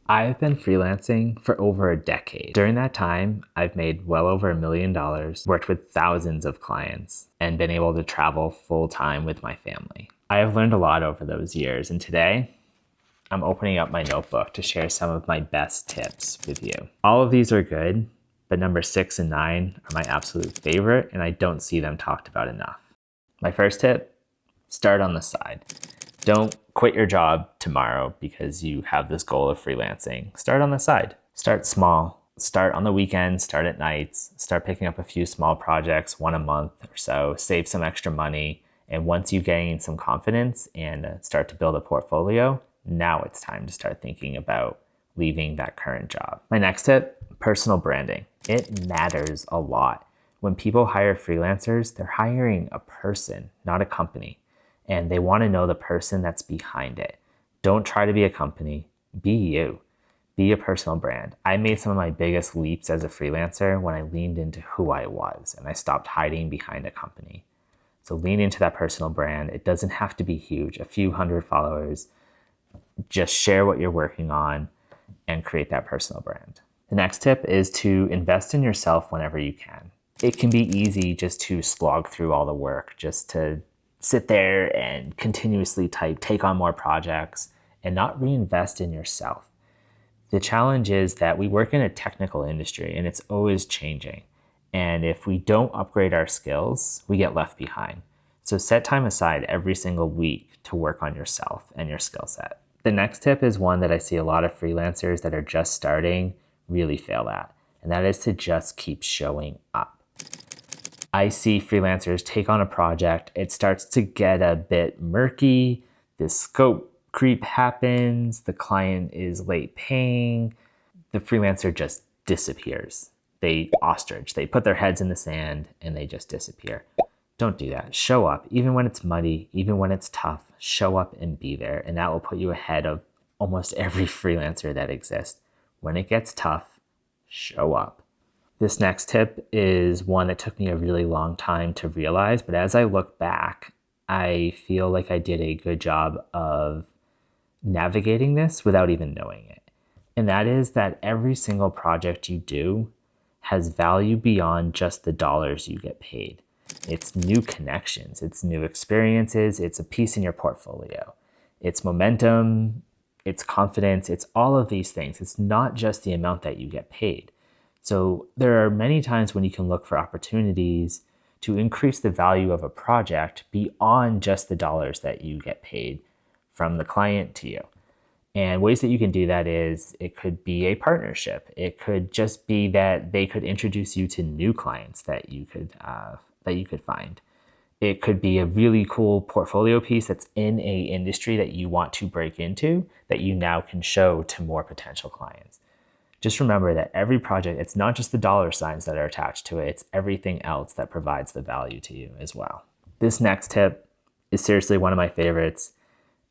I've been freelancing for over a decade. During that time, I've made well over $1 million, worked with thousands of clients, and been able to travel full time with my family. I have learned a lot over those years, and today I'm opening up my notebook to share some of my best tips with you. All of these are good, but number 6 and 9 are my absolute favorite, and I don't see them talked about enough. My first tip, start on the side. Don't quit your job tomorrow because you have this goal of freelancing. Start on the side. Start small. Start on the weekends, start at nights, start picking up a few small projects, one a month or so, save some extra money. And once you gain some confidence and start to build a portfolio, now it's time to start thinking about leaving that current job. My next tip, personal branding. It matters a lot. When people hire freelancers, they're hiring a person, not a company. And they want to know the person that's behind it. Don't try to be a company, be you. Be a personal brand. I made some of my biggest leaps as a freelancer when I leaned into who I was and I stopped hiding behind a company. So lean into that personal brand. It doesn't have to be huge, a few hundred followers. Just share what you're working on and create that personal brand. The next tip is to invest in yourself whenever you can. It can be easy just to slog through all the work, just to sit there and continuously type, take on more projects, and not reinvest in yourself. The challenge is that we work in a technical industry and it's always changing. And if we don't upgrade our skills, we get left behind. So set time aside every single week to work on yourself and your skill set. The next tip is one that I see a lot of freelancers that are just starting really fail at, and that is to just keep showing up. I see freelancers take on a project, it starts to get a bit murky, the scope creep happens, the client is late paying, the freelancer just disappears. They ostrich, they put their heads in the sand and they just disappear. Don't do that. Show up, even when it's muddy, even when it's tough, show up and be there. And that will put you ahead of almost every freelancer that exists. When it gets tough, show up. This next tip is one that took me a really long time to realize, but as I look back, I feel like I did a good job of navigating this without even knowing it. And that is that every single project you do has value beyond just the dollars you get paid. It's new connections, it's new experiences, it's a piece in your portfolio. It's momentum, it's confidence, it's all of these things. It's not just the amount that you get paid. So there are many times when you can look for opportunities to increase the value of a project beyond just the dollars that you get paid from the client to you. And ways that you can do that is it could be a partnership. It could just be that they could introduce you to new clients that you could find. It could be a really cool portfolio piece that's in a industry that you want to break into that you now can show to more potential clients. Just remember that every project, it's not just the dollar signs that are attached to it, it's everything else that provides the value to you as well. This next tip is seriously one of my favorites,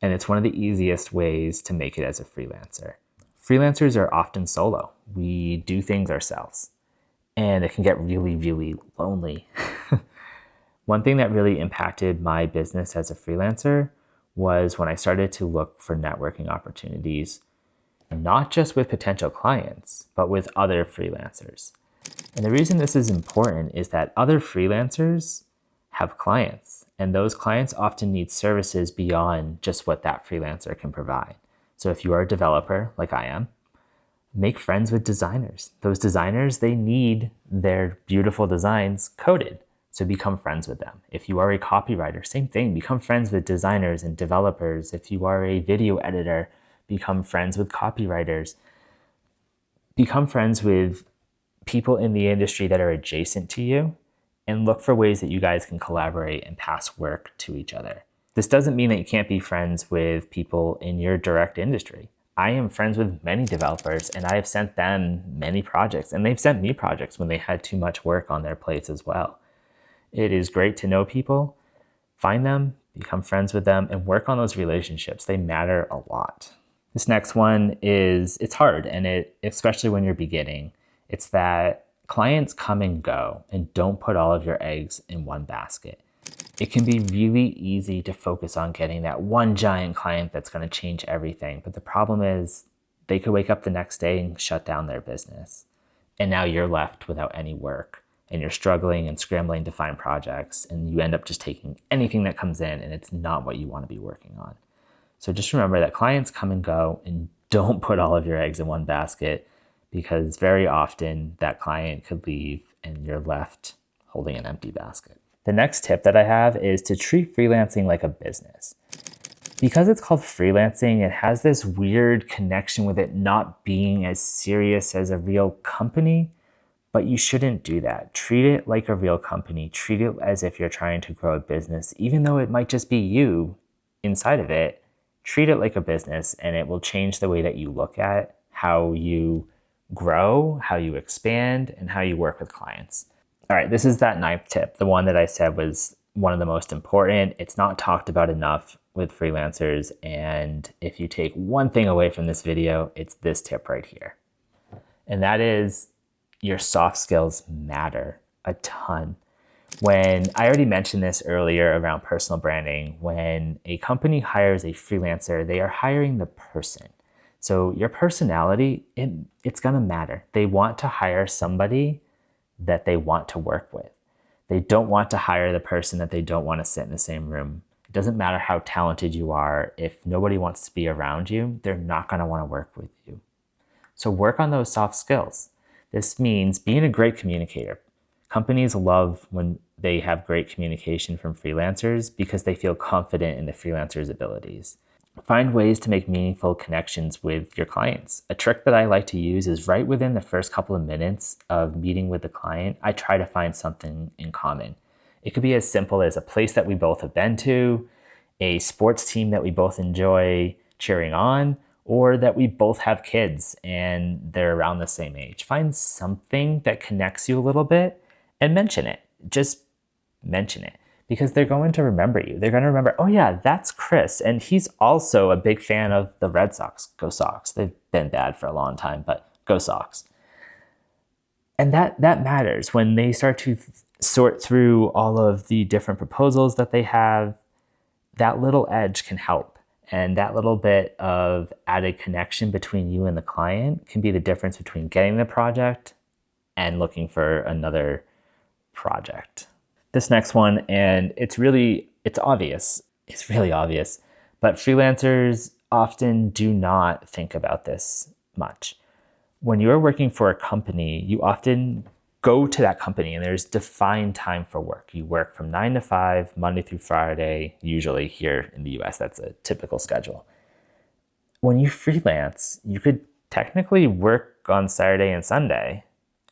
and it's one of the easiest ways to make it as a freelancer. Freelancers are often solo. We do things ourselves, and it can get really, really lonely. One thing that really impacted my business as a freelancer was when I started to look for networking opportunities, not just with potential clients, but with other freelancers. And the reason this is important is that other freelancers have clients, and those clients often need services beyond just what that freelancer can provide. So if you are a developer, like I am, make friends with designers. Those designers, they need their beautiful designs coded. So become friends with them. If you are a copywriter, same thing, become friends with designers and developers. If you are a video editor, become friends with copywriters. Become friends with people in the industry that are adjacent to you and look for ways that you guys can collaborate and pass work to each other. This doesn't mean that you can't be friends with people in your direct industry. I am friends with many developers and I have sent them many projects and they've sent me projects when they had too much work on their plates as well. It is great to know people, find them, become friends with them, and work on those relationships. They matter a lot. This next one it's hard, and especially when you're beginning. It's that clients come and go, and don't put all of your eggs in one basket. It can be really easy to focus on getting that one giant client that's going to change everything. But the problem is they could wake up the next day and shut down their business. And now you're left without any work and you're struggling and scrambling to find projects, and you end up just taking anything that comes in and it's not what you want to be working on. So just remember that clients come and go, and don't put all of your eggs in one basket, because very often that client could leave and you're left holding an empty basket. The next tip that I have is to treat freelancing like a business. Because it's called freelancing, it has this weird connection with it not being as serious as a real company, but you shouldn't do that. Treat it like a real company. Treat it as if you're trying to grow a business, even though it might just be you inside of it. Treat it like a business, and it will change the way that you look at how you grow, how you expand, and how you work with clients. All right, this is that 9th tip, the one that I said was one of the most important. It's not talked about enough with freelancers, and if you take one thing away from this video, it's this tip right here. And that is, your soft skills matter a ton. When I already mentioned this earlier around personal branding, when a company hires a freelancer, they are hiring the person. So your personality, it's gonna matter. They want to hire somebody that they want to work with. They don't want to hire the person that they don't want to sit in the same room. It doesn't matter how talented you are. If nobody wants to be around you, they're not gonna want to work with you. So work on those soft skills. This means being a great communicator. Companies love when they have great communication from freelancers because they feel confident in the freelancer's abilities. Find ways to make meaningful connections with your clients. A trick that I like to use is right within the first couple of minutes of meeting with the client, I try to find something in common. It could be as simple as a place that we both have been to, a sports team that we both enjoy cheering on, or that we both have kids and they're around the same age. Find something that connects you a little bit and mention it. Just mention it, because they're going to remember you. They're going to remember, oh yeah, that's Chris, and he's also a big fan of the Red Sox. Go Sox. They've been bad for a long time, but go Sox. And that matters when they start to sort through all of the different proposals that they have. That little edge can help. And that little bit of added connection between you and the client can be the difference between getting the project and looking for another project. This next one, and it's obvious. It's really obvious, but freelancers often do not think about this much. When you're working for a company, you often go to that company and there's defined time for work. You work from 9 to 5, Monday through Friday. Usually here in the US, that's a typical schedule. When you freelance, you could technically work on Saturday and Sunday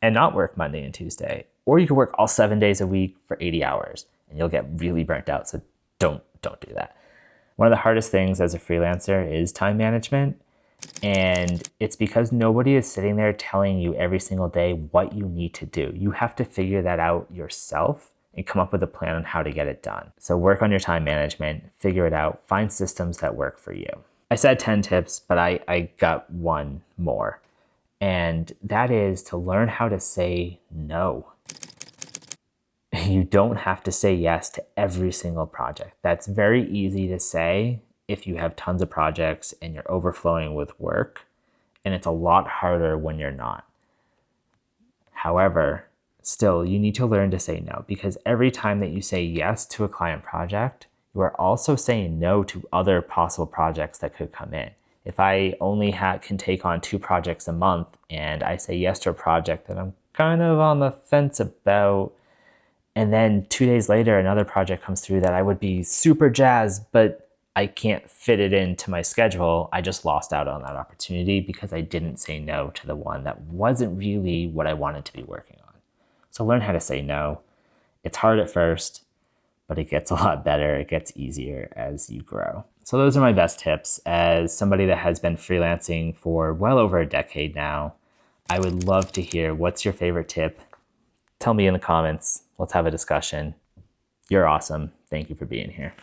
and not work Monday and Tuesday. Or you could work all 7 days a week for 80 hours and you'll get really burnt out. So don't do that. One of the hardest things as a freelancer is time management. And it's because nobody is sitting there telling you every single day what you need to do. You have to figure that out yourself and come up with a plan on how to get it done. So work on your time management, figure it out, find systems that work for you. I said 10 tips, but I got one more. And that is to learn how to say no. You don't have to say yes to every single project. That's very easy to say if you have tons of projects and you're overflowing with work, and it's a lot harder when you're not. However, still, you need to learn to say no, because every time that you say yes to a client project, you are also saying no to other possible projects that could come in. If I only can take on 2 projects a month and I say yes to a project that I'm kind of on the fence about, and then 2 days later another project comes through that I would be super jazzed, but I can't fit it into my schedule, I just lost out on that opportunity because I didn't say no to the one that wasn't really what I wanted to be working on. So learn how to say no. It's hard at first, but it gets a lot better. It gets easier as you grow. So those are my best tips. As somebody that has been freelancing for well over a decade now, I would love to hear, what's your favorite tip? Tell me in the comments. Let's have a discussion. You're awesome. Thank you for being here.